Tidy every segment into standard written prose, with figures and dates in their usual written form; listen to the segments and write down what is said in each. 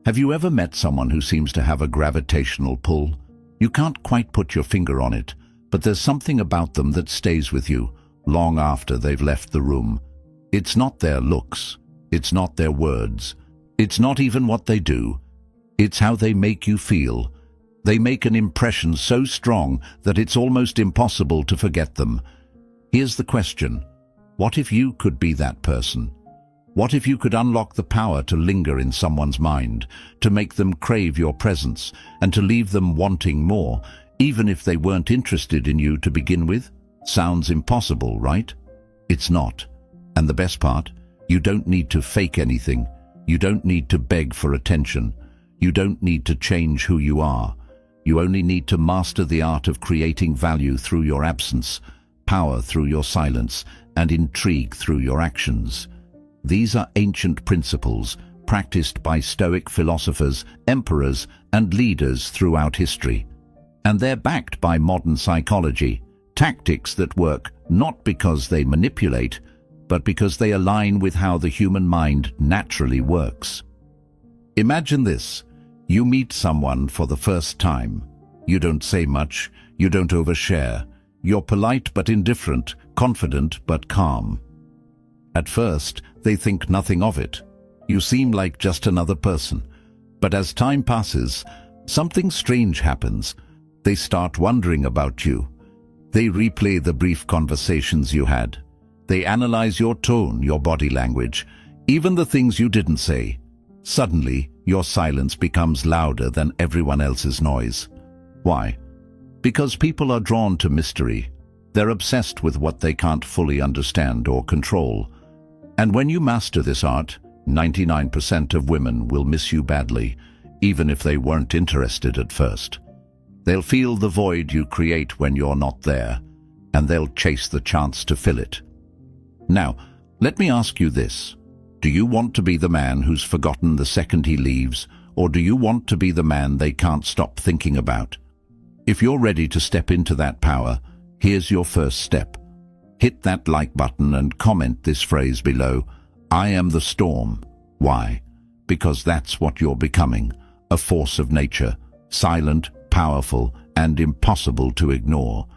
Have you ever met someone who seems to have a gravitational pull? You can't quite put your finger on it, but there's something about them that stays with you long after they've left the room. It's not their looks, it's not their words, it's not even what they do. It's how they make you feel. They make an impression so strong that it's almost impossible to forget them. Here's the question: what if you could be that person? What if you could unlock the power to linger in someone's mind, to make them crave your presence, and to leave them wanting more, even if they weren't interested in you to begin with? Sounds impossible, right? It's not. And the best part, you don't need to fake anything. You don't need to beg for attention. You don't need to change who you are. You only need to master the art of creating value through your absence, power through your silence, and intrigue through your actions. These are ancient principles practiced by Stoic philosophers, emperors, and leaders throughout history. And they're backed by modern psychology, tactics that work not because they manipulate, but because they align with how the human mind naturally works. Imagine this. You meet someone for the first time. You don't say much, you don't overshare. You're polite but indifferent, confident but calm. At first, they think nothing of it. You seem like just another person. But as time passes, something strange happens. They start wondering about you. They replay the brief conversations you had. They analyze your tone, your body language, even the things you didn't say. Suddenly, your silence becomes louder than everyone else's noise. Why? Because people are drawn to mystery. They're obsessed with what they can't fully understand or control. And when you master this art, 99% of women will miss you badly, even if they weren't interested at first. They'll feel the void you create when you're not there, and they'll chase the chance to fill it. Now, let me ask you this. Do you want to be the man who's forgotten the second he leaves, or do you want to be the man they can't stop thinking about? If you're ready to step into that power, here's your first step. Hit that like button and comment this phrase below: I am the storm. Why? Because that's what you're becoming, a force of nature, silent, powerful, and impossible to ignore.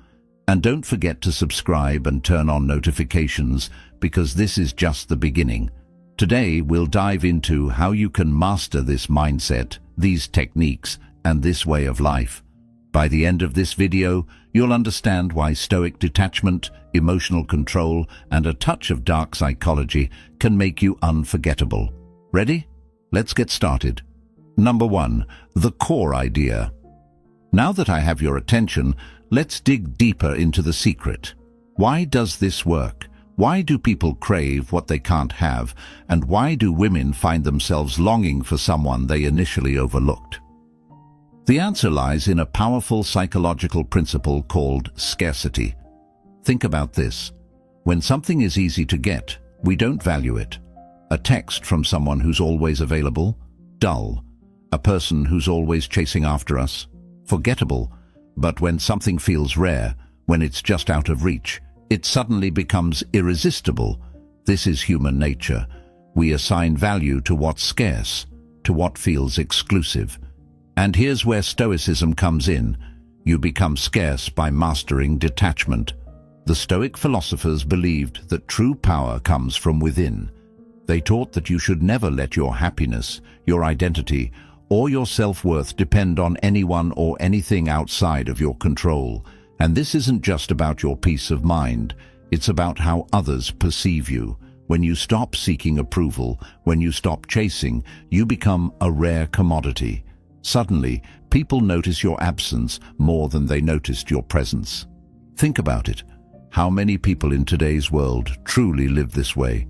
And don't forget to subscribe and turn on notifications, because this is just the beginning. Today, we'll dive into how you can master this mindset, these techniques, and this way of life. By the end of this video, you'll understand why Stoic detachment, emotional control, and a touch of dark psychology can make you unforgettable. Ready? Let's get started. Number 1, the core idea. Now that I have your attention, let's dig deeper into the secret. Why does this work? Why do people crave what they can't have? And why do women find themselves longing for someone they initially overlooked? The answer lies in a powerful psychological principle called scarcity. Think about this. When something is easy to get, we don't value it. A text from someone who's always available? Dull. A person who's always chasing after us? Forgettable. But when something feels rare, when it's just out of reach, it suddenly becomes irresistible. This is human nature. We assign value to what's scarce, to what feels exclusive. And here's where Stoicism comes in. You become scarce by mastering detachment. The Stoic philosophers believed that true power comes from within. They taught that you should never let your happiness, your identity, or your self-worth depend on anyone or anything outside of your control. And this isn't just about your peace of mind, it's about how others perceive you. When you stop seeking approval, when you stop chasing, you become a rare commodity. Suddenly, people notice your absence more than they noticed your presence. Think about it. How many people in today's world truly live this way?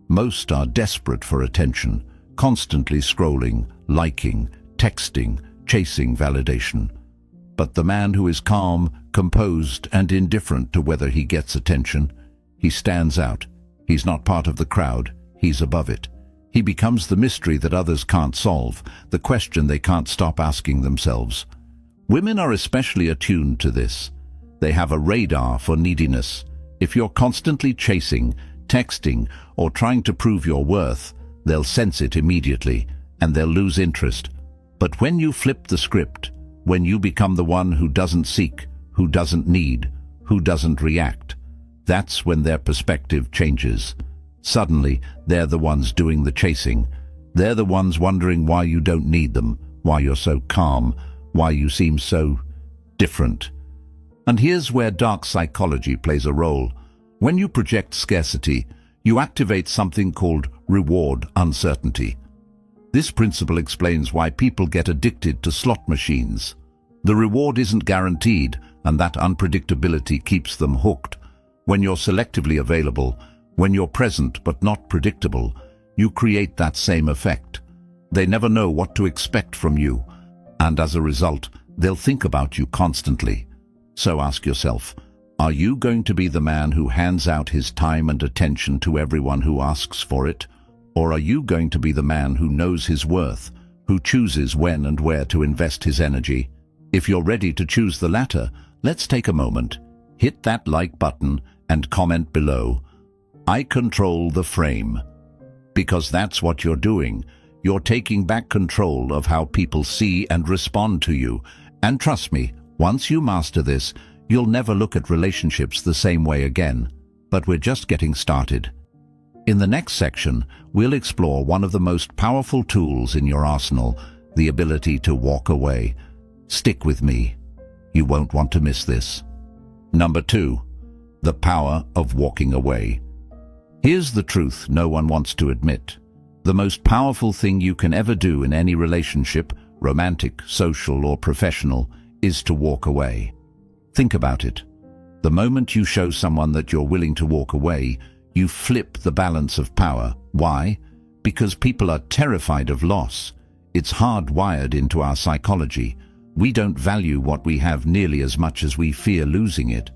Most are desperate for attention, constantly scrolling, liking, texting, chasing validation. But the man who is calm, composed, and indifferent to whether he gets attention, he stands out. He's not part of the crowd, he's above it. He becomes the mystery that others can't solve, the question they can't stop asking themselves. Women are especially attuned to this. They have a radar for neediness. If you're constantly chasing, texting, or trying to prove your worth, they'll sense it immediately. and they'll lose interest. But when you flip the script, when you become the one who doesn't seek, who doesn't need, who doesn't react, that's when their perspective changes. Suddenly, they're the ones doing the chasing. They're the ones wondering why you don't need them, why you're so calm, why you seem so different. And here's where dark psychology plays a role. When you project scarcity, you activate something called reward uncertainty. This principle explains why people get addicted to slot machines. The reward isn't guaranteed, and that unpredictability keeps them hooked. When you're selectively available, when you're present but not predictable, you create that same effect. They never know what to expect from you, and as a result, they'll think about you constantly. So ask yourself, are you going to be the man who hands out his time and attention to everyone who asks for it? Or are you going to be the man who knows his worth, who chooses when and where to invest his energy? If you're ready to choose the latter, let's take a moment. Hit that like button and comment below. I control the frame. Because that's what you're doing. You're taking back control of how people see and respond to you. And trust me, once you master this, you'll never look at relationships the same way again. But we're just getting started. In the next section, we'll explore one of the most powerful tools in your arsenal, the ability to walk away. Stick with me. You won't want to miss this. Number 2, the power of walking away. Here's the truth no one wants to admit. The most powerful thing you can ever do in any relationship, romantic, social, or professional, is to walk away. Think about it. The moment you show someone that you're willing to walk away, you flip the balance of power. Why? Because people are terrified of loss. It's hardwired into our psychology. We don't value what we have nearly as much as we fear losing it.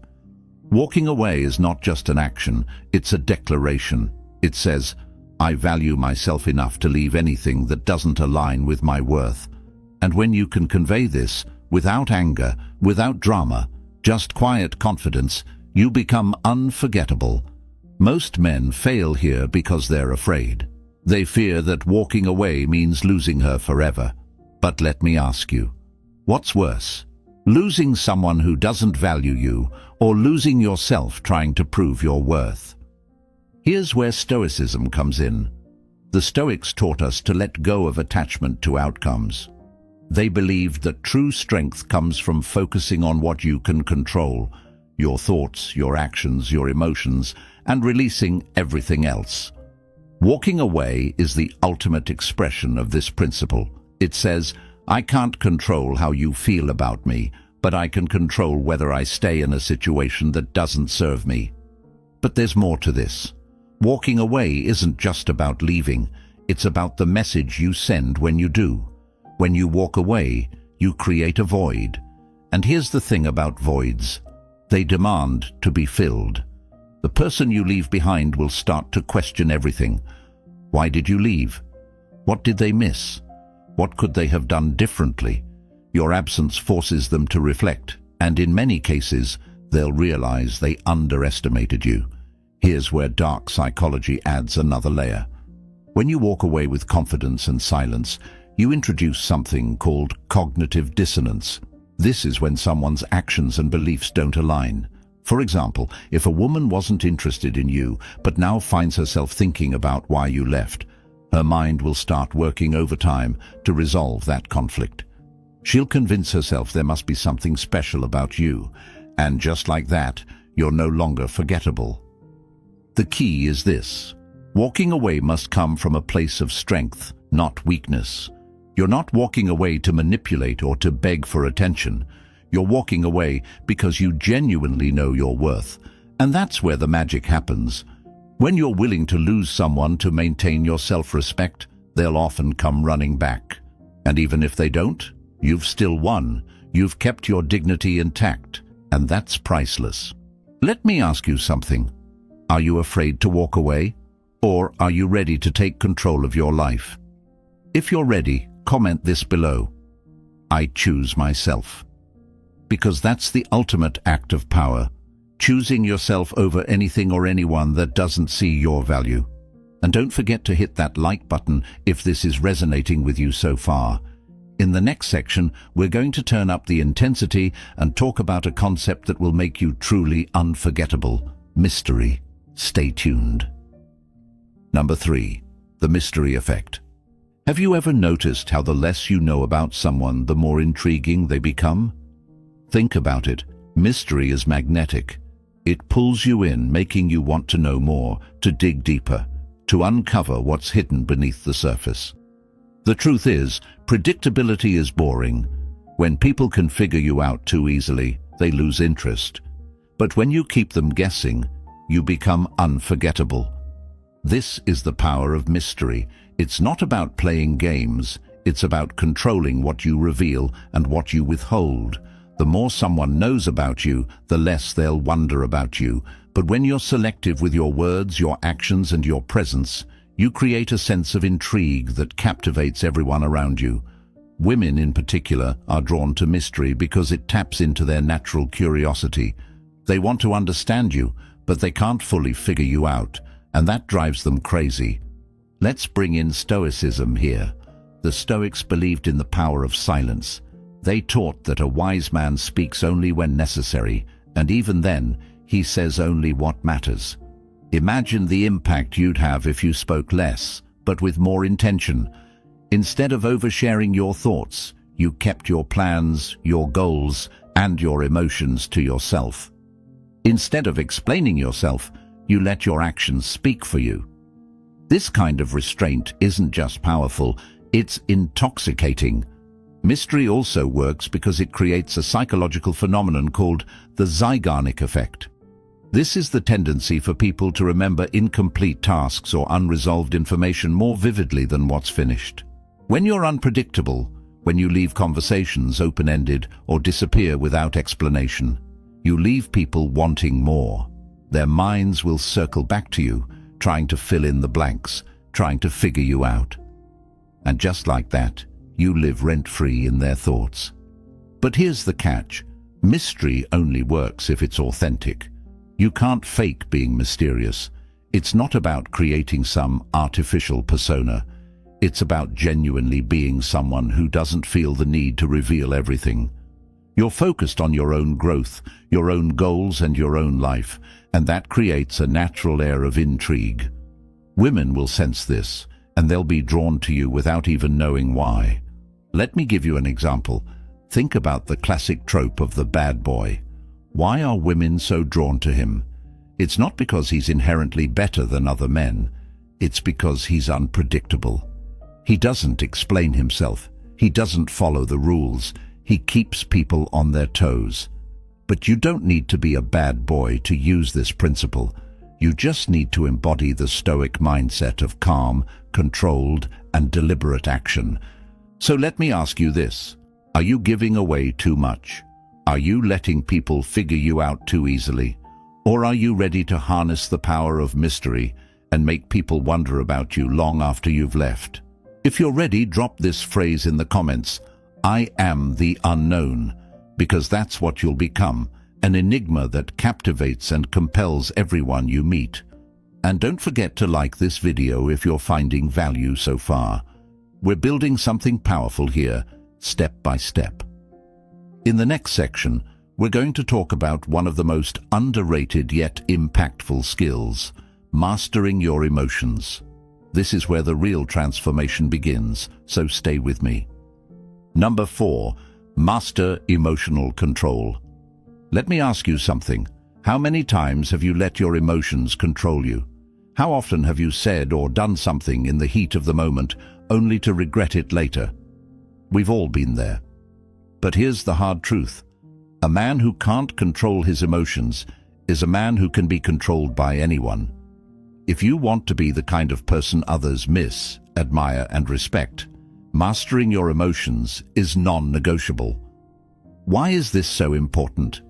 Walking away is not just an action, it's a declaration. It says, I value myself enough to leave anything that doesn't align with my worth. And when you can convey this, without anger, without drama, just quiet confidence, you become unforgettable. Most men fail here because they're afraid. They fear that walking away means losing her forever. But let me ask you, what's worse? Losing someone who doesn't value you, or losing yourself trying to prove your worth? Here's where Stoicism comes in. The Stoics taught us to let go of attachment to outcomes. They believed that true strength comes from focusing on what you can control, your thoughts, your actions, your emotions, and releasing everything else. Walking away is the ultimate expression of this principle. It says, I can't control how you feel about me, but I can control whether I stay in a situation that doesn't serve me. But there's more to this. Walking away isn't just about leaving, it's about the message you send when you do. When you walk away, you create a void. And here's the thing about voids. They demand to be filled. The person you leave behind will start to question everything. Why did you leave? What did they miss? What could they have done differently? Your absence forces them to reflect, and in many cases, they'll realize they underestimated you. Here's where dark psychology adds another layer. When you walk away with confidence and silence, you introduce something called cognitive dissonance. This is when someone's actions and beliefs don't align. For example, if a woman wasn't interested in you, but now finds herself thinking about why you left, her mind will start working overtime to resolve that conflict. She'll convince herself there must be something special about you, and just like that, you're no longer forgettable. The key is this. Walking away must come from a place of strength, not weakness. You're not walking away to manipulate or to beg for attention. You're walking away because you genuinely know your worth. And that's where the magic happens. When you're willing to lose someone to maintain your self-respect, they'll often come running back. And even if they don't, you've still won. You've kept your dignity intact, and that's priceless. Let me ask you something. Are you afraid to walk away? Or are you ready to take control of your life? If you're ready, comment this below. I choose myself. Because that's the ultimate act of power, choosing yourself over anything or anyone that doesn't see your value. And don't forget to hit that like button if this is resonating with you so far. In the next section, we're going to turn up the intensity and talk about a concept that will make you truly unforgettable: mystery. Stay tuned. Number 3. The mystery effect. Have you ever noticed how the less you know about someone, the more intriguing they become? Think about it. Mystery is magnetic. It pulls you in, making you want to know more, to dig deeper, to uncover what's hidden beneath the surface. The truth is, predictability is boring. When people can figure you out too easily, they lose interest. But when you keep them guessing, you become unforgettable. This is the power of mystery. It's not about playing games. It's about controlling what you reveal and what you withhold. The more someone knows about you, the less they'll wonder about you. But when you're selective with your words, your actions, and your presence, you create a sense of intrigue that captivates everyone around you. Women in particular are drawn to mystery because it taps into their natural curiosity. They want to understand you, but they can't fully figure you out, and that drives them crazy. Let's bring in Stoicism here. The Stoics believed in the power of silence. They taught that a wise man speaks only when necessary, and even then, he says only what matters. Imagine the impact you'd have if you spoke less, but with more intention. Instead of oversharing your thoughts, you kept your plans, your goals, and your emotions to yourself. Instead of explaining yourself, you let your actions speak for you. This kind of restraint isn't just powerful, it's intoxicating. Mystery also works because it creates a psychological phenomenon called the Zeigarnik effect. This is the tendency for people to remember incomplete tasks or unresolved information more vividly than what's finished. When you're unpredictable, when you leave conversations open-ended or disappear without explanation, you leave people wanting more. Their minds will circle back to you, trying to fill in the blanks, trying to figure you out. And just like that, you live rent-free in their thoughts. But here's the catch. Mystery only works if it's authentic. You can't fake being mysterious. It's not about creating some artificial persona. It's about genuinely being someone who doesn't feel the need to reveal everything. You're focused on your own growth, your own goals, and your own life, and that creates a natural air of intrigue. Women will sense this, and they'll be drawn to you without even knowing why. Let me give you an example. Think about the classic trope of the bad boy. Why are women so drawn to him? It's not because he's inherently better than other men. It's because he's unpredictable. He doesn't explain himself. He doesn't follow the rules. He keeps people on their toes. But you don't need to be a bad boy to use this principle. You just need to embody the Stoic mindset of calm, controlled, and deliberate action. So let me ask you this. Are you giving away too much? Are you letting people figure you out too easily? Or are you ready to harness the power of mystery and make people wonder about you long after you've left? If you're ready, drop this phrase in the comments. I am the unknown, because that's what you'll become, an enigma that captivates and compels everyone you meet. And don't forget to like this video if you're finding value so far. We're building something powerful here, step by step. In the next section, we're going to talk about one of the most underrated yet impactful skills, mastering your emotions. This is where the real transformation begins, so stay with me. Number 4, master emotional control. Let me ask you something. How many times have you let your emotions control you? How often have you said or done something in the heat of the moment only to regret it later? We've all been there. But here's the hard truth. A man who can't control his emotions is a man who can be controlled by anyone. If you want to be the kind of person others miss, admire, and respect, mastering your emotions is non-negotiable. Why is this so important?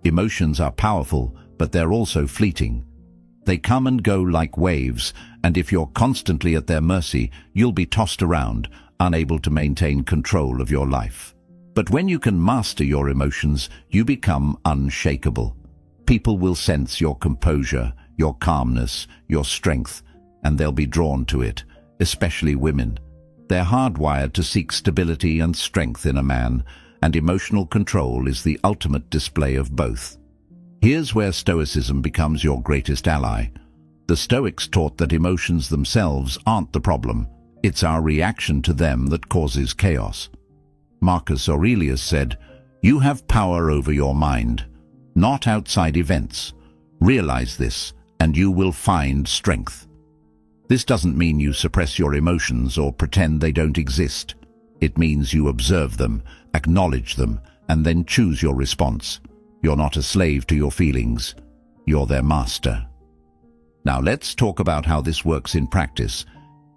Emotions are powerful, but they're also fleeting. They come and go like waves, and if you're constantly at their mercy, you'll be tossed around, unable to maintain control of your life. But when you can master your emotions, you become unshakable. People will sense your composure, your calmness, your strength, and they'll be drawn to it, especially women. They're hardwired to seek stability and strength in a man, and emotional control is the ultimate display of both. Here's where Stoicism becomes your greatest ally. The Stoics taught that emotions themselves aren't the problem. It's our reaction to them that causes chaos. Marcus Aurelius said, "You have power over your mind, not outside events. Realize this, and you will find strength." This doesn't mean you suppress your emotions or pretend they don't exist. It means you observe them, acknowledge them, and then choose your response. You're not a slave to your feelings. You're their master. Now let's talk about how this works in practice.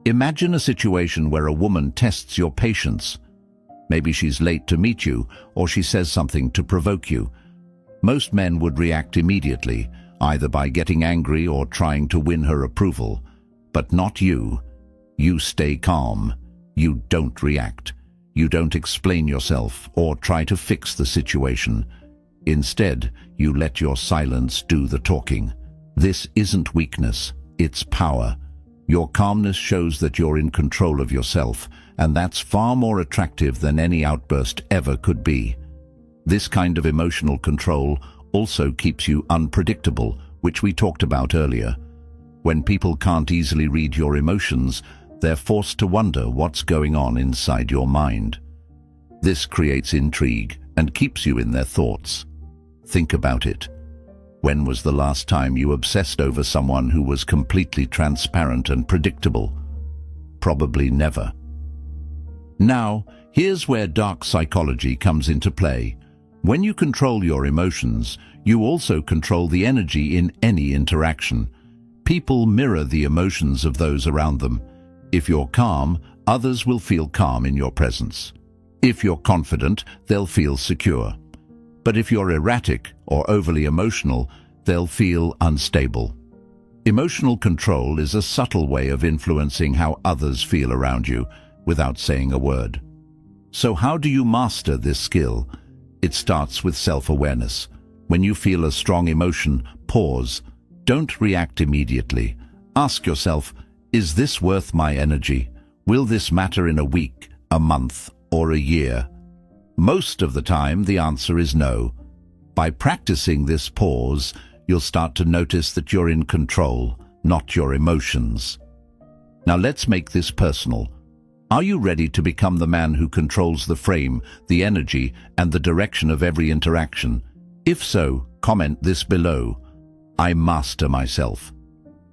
Imagine a situation where a woman tests your patience. Maybe she's late to meet you, or she says something to provoke you. Most men would react immediately, either by getting angry or trying to win her approval. But not you. You stay calm. You don't react. You don't explain yourself or try to fix the situation. Instead, you let your silence do the talking. This isn't weakness, it's power. Your calmness shows that you're in control of yourself, and that's far more attractive than any outburst ever could be. This kind of emotional control also keeps you unpredictable, which we talked about earlier. When people can't easily read your emotions, they're forced to wonder what's going on inside your mind. This creates intrigue and keeps you in their thoughts. Think about it. When was the last time you obsessed over someone who was completely transparent and predictable? Probably never. Now, here's where dark psychology comes into play. When you control your emotions, you also control the energy in any interaction. People mirror the emotions of those around them. If you're calm, others will feel calm in your presence. If you're confident, they'll feel secure. But if you're erratic or overly emotional, they'll feel unstable. Emotional control is a subtle way of influencing how others feel around you without saying a word. So how do you master this skill? It starts with self-awareness. When you feel a strong emotion, pause. Don't react immediately. Ask yourself, is this worth my energy? Will this matter in a week, a month, or a year? Most of the time, the answer is no. By practicing this pause, you'll start to notice that you're in control, not your emotions. Now let's make this personal. Are you ready to become the man who controls the frame, the energy, and the direction of every interaction? If so, comment this below. I master myself.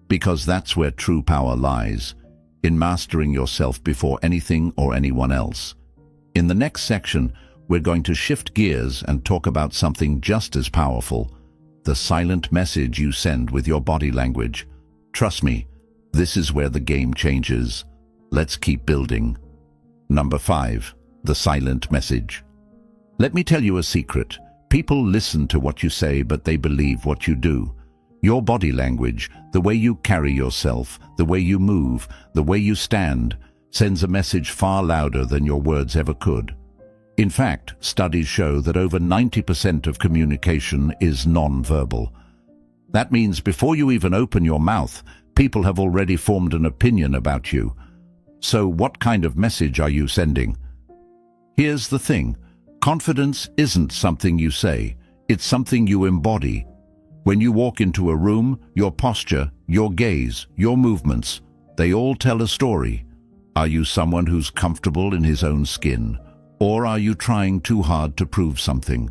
Because that's where true power lies, in mastering yourself before anything or anyone else. In the next section, we're going to shift gears and talk about something just as powerful, the silent message you send with your body language. Trust me, this is where the game changes. Let's keep building. Number 5, the silent message. Let me tell you a secret. People listen to what you say, but they believe what you do. Your body language, the way you carry yourself, the way you move, the way you stand, sends a message far louder than your words ever could. In fact, studies show that over 90% of communication is non-verbal. That means before you even open your mouth, people have already formed an opinion about you. So what kind of message are you sending? Here's the thing. Confidence isn't something you say. It's something you embody. When you walk into a room, your posture, your gaze, your movements, they all tell a story. Are you someone who's comfortable in his own skin? Or are you trying too hard to prove something?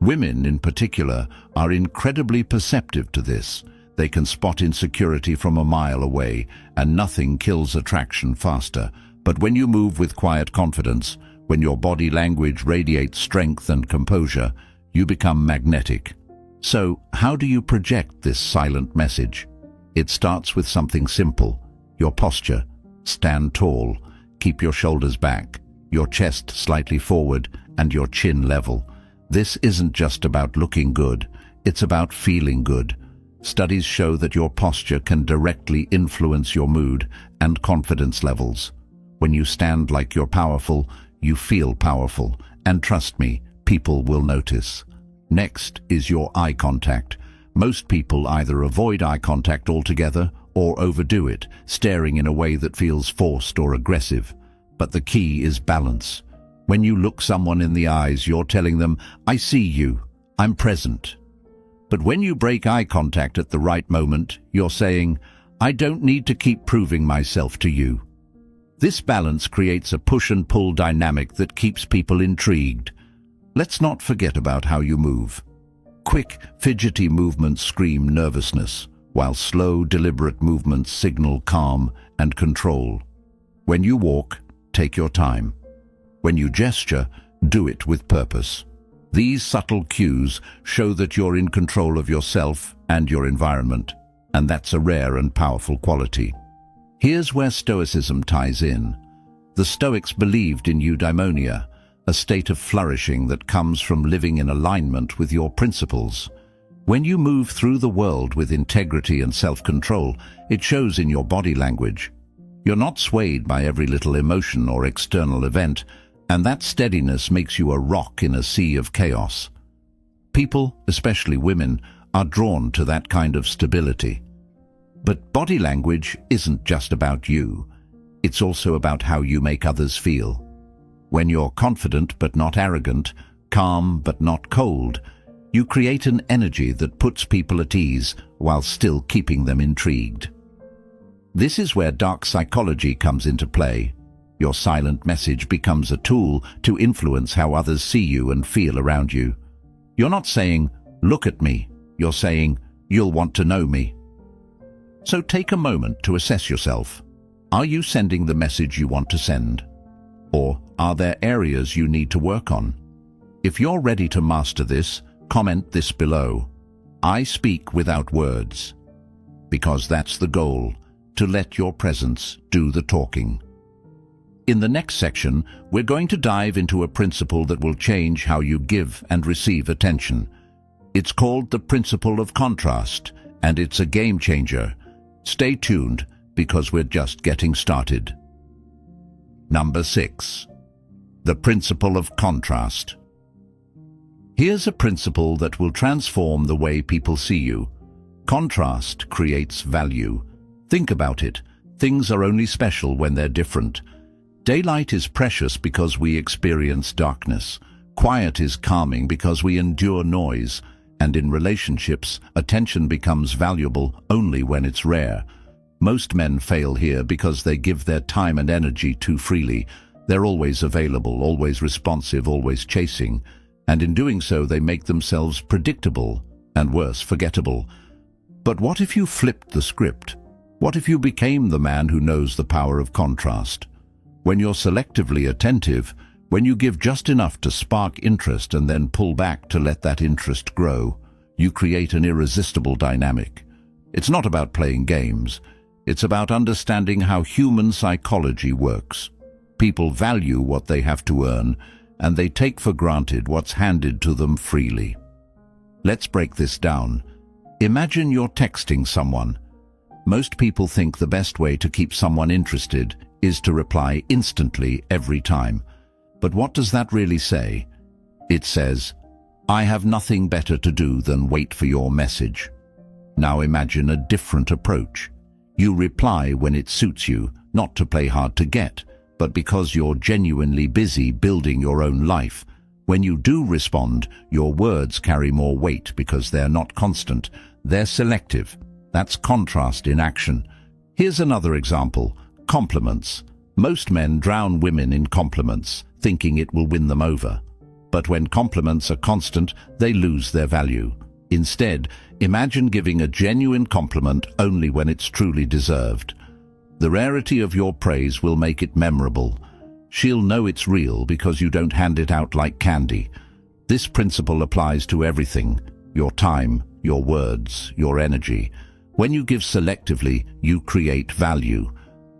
Women, in particular, are incredibly perceptive to this. They can spot insecurity from a mile away, and nothing kills attraction faster. But when you move with quiet confidence, when your body language radiates strength and composure, you become magnetic. So, how do you project this silent message? It starts with something simple. Your posture. Stand tall. Keep your shoulders back, your chest slightly forward, and your chin level. This isn't just about looking good. It's about feeling good. Studies show that your posture can directly influence your mood and confidence levels. When you stand like you're powerful, you feel powerful. And trust me, people will notice. Next is your eye contact. Most people either avoid eye contact altogether or overdo it, staring in a way that feels forced or aggressive. But the key is balance. When you look someone in the eyes, you're telling them, "I see you, I'm present." But when you break eye contact at the right moment, you're saying, "I don't need to keep proving myself to you." This balance creates a push and pull dynamic that keeps people intrigued. Let's not forget about how you move. Quick, fidgety movements scream nervousness, while slow, deliberate movements signal calm and control. When you walk, take your time. When you gesture, do it with purpose. These subtle cues show that you're in control of yourself and your environment, and that's a rare and powerful quality. Here's where Stoicism ties in. The Stoics believed in eudaimonia, a state of flourishing that comes from living in alignment with your principles. When you move through the world with integrity and self-control, it shows in your body language. You're not swayed by every little emotion or external event, and that steadiness makes you a rock in a sea of chaos. People, especially women, are drawn to that kind of stability. But body language isn't just about you. It's also about how you make others feel. When you're confident but not arrogant, calm but not cold, you create an energy that puts people at ease while still keeping them intrigued. This is where dark psychology comes into play. Your silent message becomes a tool to influence how others see you and feel around you. You're not saying, "Look at me." You're saying, "You'll want to know me." So take a moment to assess yourself. Are you sending the message you want to send? Or are there areas you need to work on? If you're ready to master this, comment this below. I speak without words. Because that's the goal, to let your presence do the talking. In the next section, we're going to dive into a principle that will change how you give and receive attention. It's called the principle of contrast, and it's a game changer. Stay tuned, because we're just getting started. Number 6. The principle of contrast. Here's a principle that will transform the way people see you. Contrast creates value. Think about it. Things are only special when they're different. Daylight is precious because we experience darkness. Quiet is calming because we endure noise. And in relationships, attention becomes valuable only when it's rare. Most men fail here because they give their time and energy too freely. They're always available, always responsive, always chasing. And in doing so, they make themselves predictable and worse, forgettable. But what if you flipped the script? What if you became the man who knows the power of contrast? When you're selectively attentive, when you give just enough to spark interest and then pull back to let that interest grow, you create an irresistible dynamic. It's not about playing games. It's about understanding how human psychology works. People value what they have to earn, and they take for granted what's handed to them freely. Let's break this down. Imagine you're texting someone. Most people think the best way to keep someone interested is to reply instantly every time. But what does that really say? It says, "I have nothing better to do than wait for your message." Now imagine a different approach. You reply when it suits you, not to play hard to get, but because you're genuinely busy building your own life. When you do respond, your words carry more weight because they're not constant, they're selective. That's contrast in action. Here's another example. Compliments. Most men drown women in compliments, thinking it will win them over. But when compliments are constant, they lose their value. Instead, imagine giving a genuine compliment only when it's truly deserved. The rarity of your praise will make it memorable. She'll know it's real because you don't hand it out like candy. This principle applies to everything: your time, your words, your energy. When you give selectively, you create value.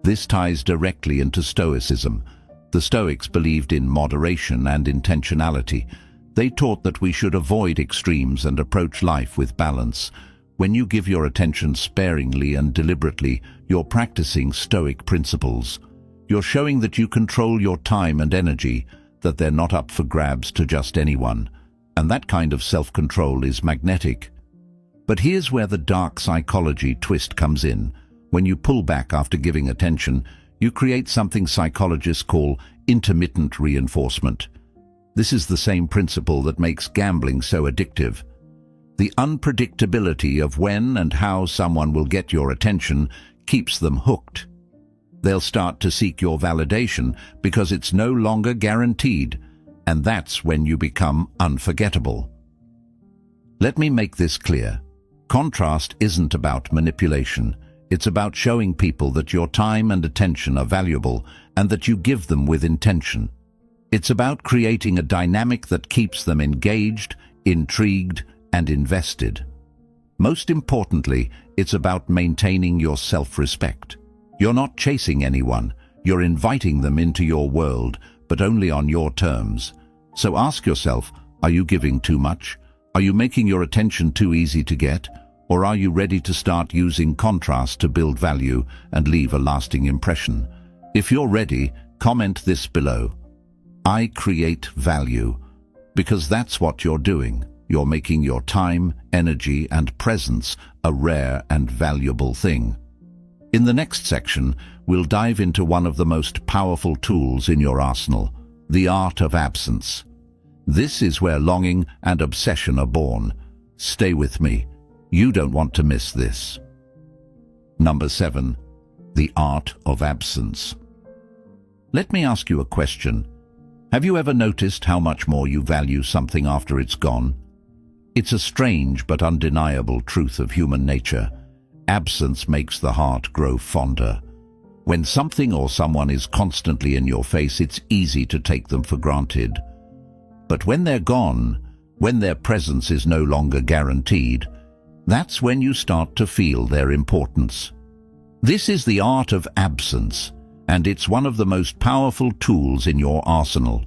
This ties directly into Stoicism. The Stoics believed in moderation and intentionality. They taught that we should avoid extremes and approach life with balance. When you give your attention sparingly and deliberately, you're practicing Stoic principles. You're showing that you control your time and energy, that they're not up for grabs to just anyone. And that kind of self-control is magnetic. But here's where the dark psychology twist comes in. When you pull back after giving attention, you create something psychologists call intermittent reinforcement. This is the same principle that makes gambling so addictive. The unpredictability of when and how someone will get your attention keeps them hooked. They'll start to seek your validation because it's no longer guaranteed, and that's when you become unforgettable. Let me make this clear. Contrast isn't about manipulation. It's about showing people that your time and attention are valuable and that you give them with intention. It's about creating a dynamic that keeps them engaged, intrigued, and invested. Most importantly, it's about maintaining your self-respect. You're not chasing anyone. You're inviting them into your world, but only on your terms. So ask yourself, are you giving too much? Are you making your attention too easy to get? Or are you ready to start using contrast to build value and leave a lasting impression? If you're ready, comment this below. I create value, because that's what you're doing. You're making your time, energy, and presence a rare and valuable thing. In the next section, we'll dive into one of the most powerful tools in your arsenal, the art of absence. This is where longing and obsession are born. Stay with me. You don't want to miss this. Number 7. The art of absence. Let me ask you a question. Have you ever noticed how much more you value something after it's gone? It's a strange but undeniable truth of human nature. Absence makes the heart grow fonder. When something or someone is constantly in your face, it's easy to take them for granted. But when they're gone, when their presence is no longer guaranteed, that's when you start to feel their importance. This is the art of absence, and it's one of the most powerful tools in your arsenal.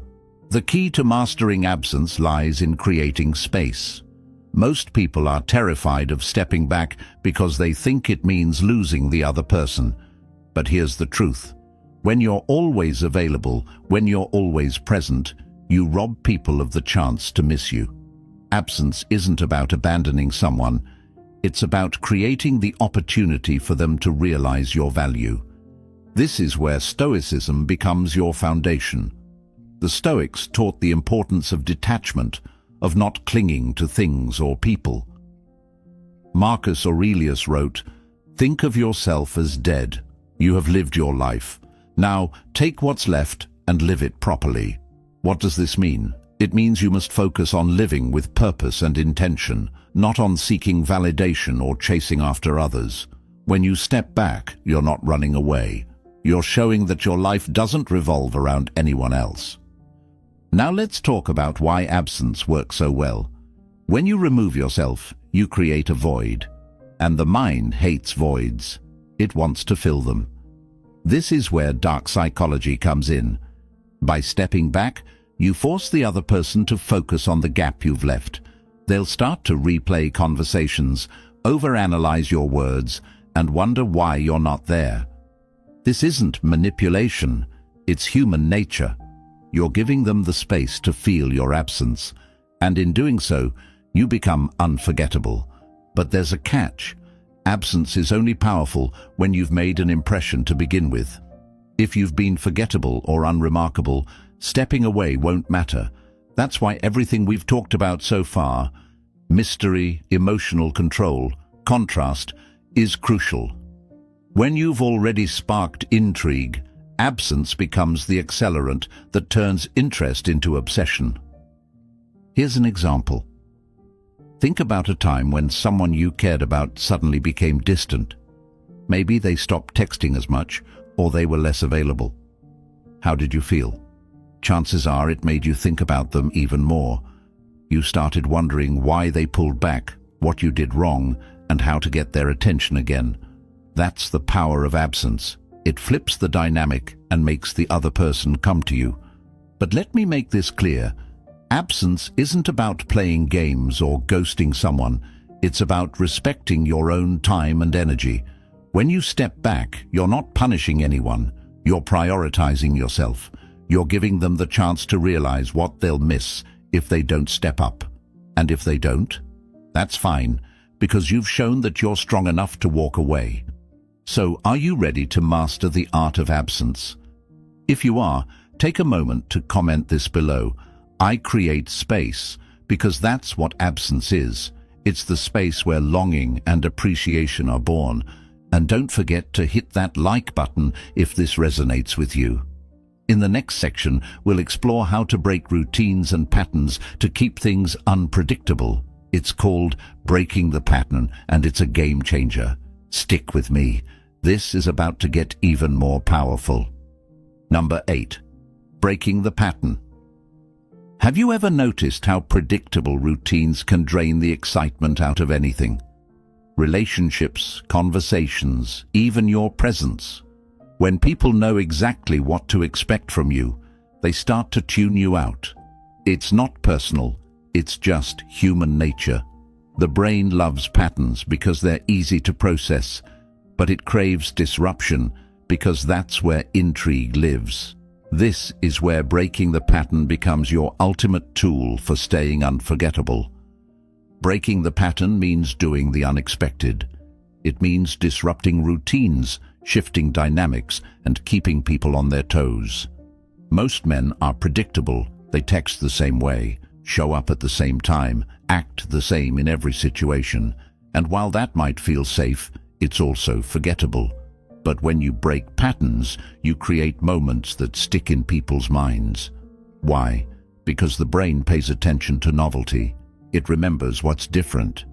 The key to mastering absence lies in creating space. Most people are terrified of stepping back because they think it means losing the other person. But here's the truth. When you're always available, when you're always present, you rob people of the chance to miss you. Absence isn't about abandoning someone. It's about creating the opportunity for them to realize your value. This is where Stoicism becomes your foundation. The Stoics taught the importance of detachment, of not clinging to things or people. Marcus Aurelius wrote, "Think of yourself as dead. You have lived your life. Now take what's left and live it properly." What does this mean? It means you must focus on living with purpose and intention, not on seeking validation or chasing after others. When you step back, you're not running away. You're showing that your life doesn't revolve around anyone else. Now let's talk about why absence works so well. When you remove yourself, you create a void. And the mind hates voids. It wants to fill them. This is where dark psychology comes in. By stepping back, you force the other person to focus on the gap you've left. They'll start to replay conversations, overanalyze your words, and wonder why you're not there. This isn't manipulation, it's human nature. You're giving them the space to feel your absence, and in doing so, you become unforgettable. But there's a catch. Absence is only powerful when you've made an impression to begin with. If you've been forgettable or unremarkable, stepping away won't matter. That's why everything we've talked about so far, mystery, emotional control, contrast, is crucial. When you've already sparked intrigue, absence becomes the accelerant that turns interest into obsession. Here's an example. Think about a time when someone you cared about suddenly became distant. Maybe they stopped texting as much, or they were less available. How did you feel? Chances are it made you think about them even more. You started wondering why they pulled back, what you did wrong, and how to get their attention again. That's the power of absence. It flips the dynamic and makes the other person come to you. But let me make this clear. Absence isn't about playing games or ghosting someone. It's about respecting your own time and energy. When you step back, you're not punishing anyone. You're prioritizing yourself. You're giving them the chance to realize what they'll miss if they don't step up. And if they don't, that's fine, because you've shown that you're strong enough to walk away. So, are you ready to master the art of absence? If you are, take a moment to comment this below. I create space, because that's what absence is. It's the space where longing and appreciation are born. And don't forget to hit that like button if this resonates with you. In the next section, we'll explore how to break routines and patterns to keep things unpredictable. It's called Breaking the Pattern, and it's a game changer. Stick with me. This is about to get even more powerful. Number 8. Breaking the pattern. Have you ever noticed how predictable routines can drain the excitement out of anything? Relationships, conversations, even your presence. When people know exactly what to expect from you, they start to tune you out. It's not personal, it's just human nature. The brain loves patterns because they're easy to process, but it craves disruption because that's where intrigue lives. This is where breaking the pattern becomes your ultimate tool for staying unforgettable. Breaking the pattern means doing the unexpected. It means disrupting routines, shifting dynamics, and keeping people on their toes. Most men are predictable. They text the same way, show up at the same time, act the same in every situation. And while that might feel safe, it's also forgettable. But when you break patterns, you create moments that stick in people's minds. Why? Because the brain pays attention to novelty. It remembers what's different.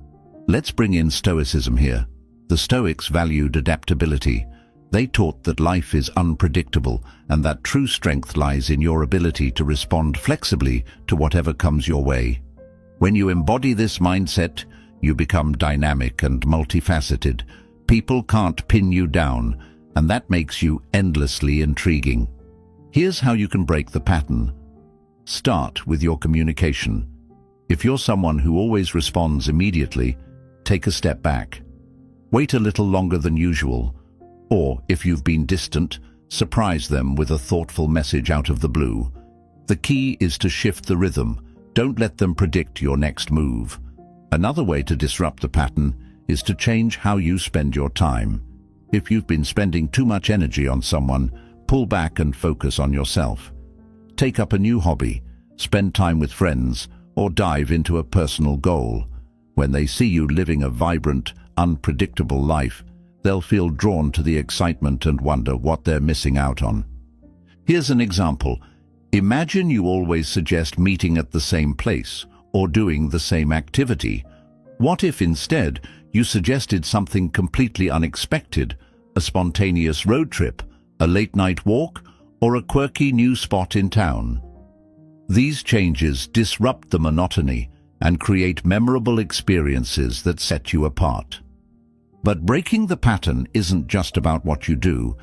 Let's bring in Stoicism here. The Stoics valued adaptability. They taught that life is unpredictable and that true strength lies in your ability to respond flexibly to whatever comes your way. When you embody this mindset, you become dynamic and multifaceted. People can't pin you down, and that makes you endlessly intriguing. Here's how you can break the pattern. Start with your communication. If you're someone who always responds immediately, take a step back. Wait a little longer than usual. Or, if you've been distant, surprise them with a thoughtful message out of the blue. The key is to shift the rhythm. Don't let them predict your next move. Another way to disrupt the pattern is to change how you spend your time. If you've been spending too much energy on someone, pull back and focus on yourself. Take up a new hobby, spend time with friends, or dive into a personal goal. When they see you living a vibrant, unpredictable life, they'll feel drawn to the excitement and wonder what they're missing out on. Here's an example. Imagine you always suggest meeting at the same place or doing the same activity. What if instead you suggested something completely unexpected, a spontaneous road trip, a late-night walk, or a quirky new spot in town? These changes disrupt the monotony and create memorable experiences that set you apart. But breaking the pattern isn't just about what you do,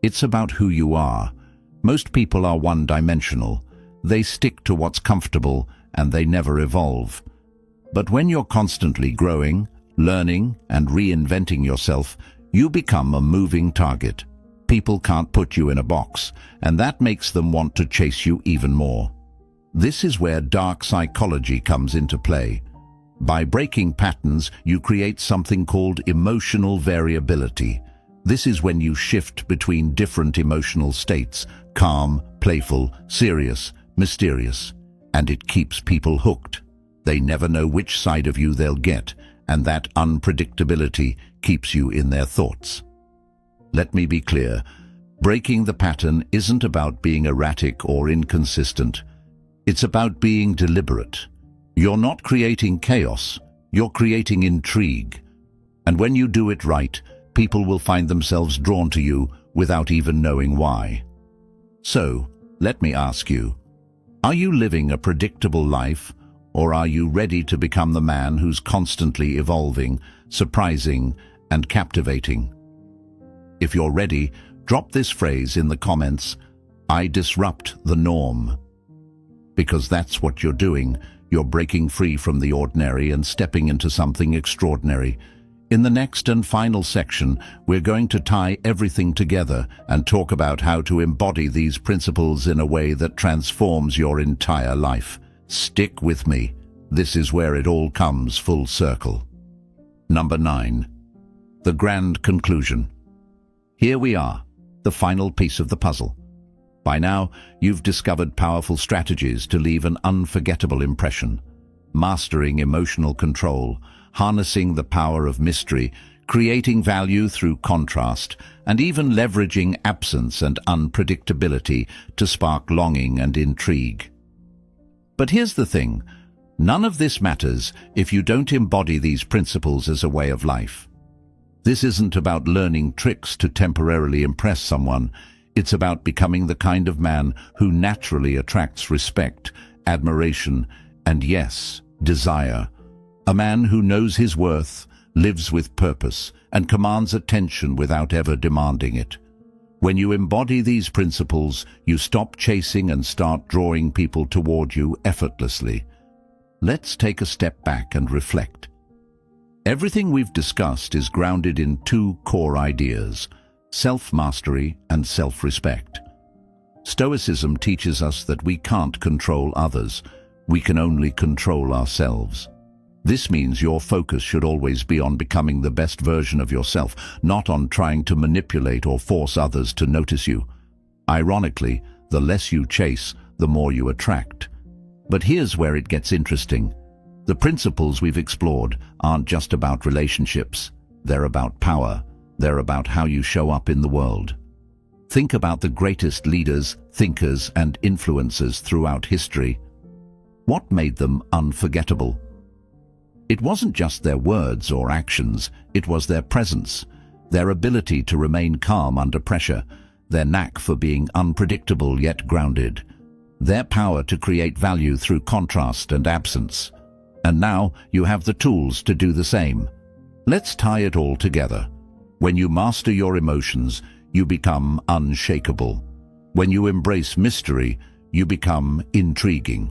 it's about who you are. Most people are one-dimensional. They stick to what's comfortable and they never evolve. But when you're constantly growing, learning, and reinventing yourself, you become a moving target. People can't put you in a box, and that makes them want to chase you even more. This is where dark psychology comes into play. By breaking patterns, you create something called emotional variability. This is when you shift between different emotional states, calm, playful, serious, mysterious, and it keeps people hooked. They never know which side of you they'll get, and that unpredictability keeps you in their thoughts. Let me be clear, breaking the pattern isn't about being erratic or inconsistent. It's about being deliberate. You're not creating chaos, you're creating intrigue. And when you do it right, people will find themselves drawn to you without even knowing why. So, let me ask you, are you living a predictable life, or are you ready to become the man who's constantly evolving, surprising, and captivating? If you're ready, drop this phrase in the comments, I disrupt the norm. Because that's what you're doing. You're breaking free from the ordinary and stepping into something extraordinary. In the next and final section, we're going to tie everything together and talk about how to embody these principles in a way that transforms your entire life. Stick with me. This is where it all comes full circle. Number 9. The grand conclusion. Here we are, the final piece of the puzzle. By now, you've discovered powerful strategies to leave an unforgettable impression. Mastering emotional control, harnessing the power of mystery, creating value through contrast, and even leveraging absence and unpredictability to spark longing and intrigue. But here's the thing, none of this matters if you don't embody these principles as a way of life. This isn't about learning tricks to temporarily impress someone. It's about becoming the kind of man who naturally attracts respect, admiration, and yes, desire. A man who knows his worth, lives with purpose, and commands attention without ever demanding it. When you embody these principles, you stop chasing and start drawing people toward you effortlessly. Let's take a step back and reflect. Everything we've discussed is grounded in two core ideas: self-mastery and self-respect. Stoicism teaches us that we can't control others, we can only control ourselves. This means your focus should always be on becoming the best version of yourself, not on trying to manipulate or force others to notice you. Ironically, the less you chase, the more you attract. But here's where it gets interesting. The principles we've explored aren't just about relationships. They're about power. They're about how you show up in the world. Think about the greatest leaders, thinkers, and influencers throughout history. What made them unforgettable? It wasn't just their words or actions, it was their presence, their ability to remain calm under pressure, their knack for being unpredictable yet grounded, their power to create value through contrast and absence. And now you have the tools to do the same. Let's tie it all together. When you master your emotions, you become unshakable. When you embrace mystery, you become intriguing.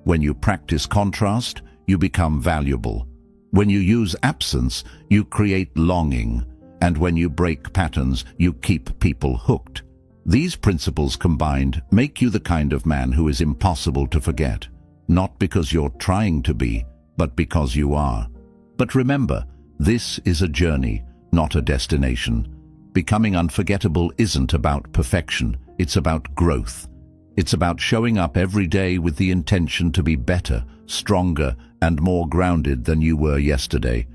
When you practice contrast, you become valuable. When you use absence, you create longing. And when you break patterns, you keep people hooked. These principles combined make you the kind of man who is impossible to forget. Not because you're trying to be, but because you are. But remember, this is a journey, not a destination. Becoming unforgettable isn't about perfection, it's about growth. It's about showing up every day with the intention to be better, stronger, and more grounded than you were yesterday.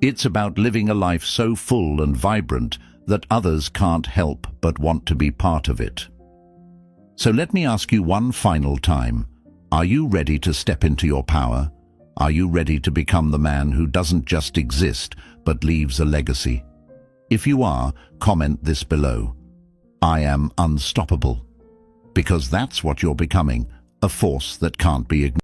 It's about living a life so full and vibrant that others can't help but want to be part of it. So let me ask you one final time. Are you ready to step into your power? Are you ready to become the man who doesn't just exist, but leaves a legacy? If you are, comment this below. I am unstoppable. Because that's what you're becoming, a force that can't be ignored.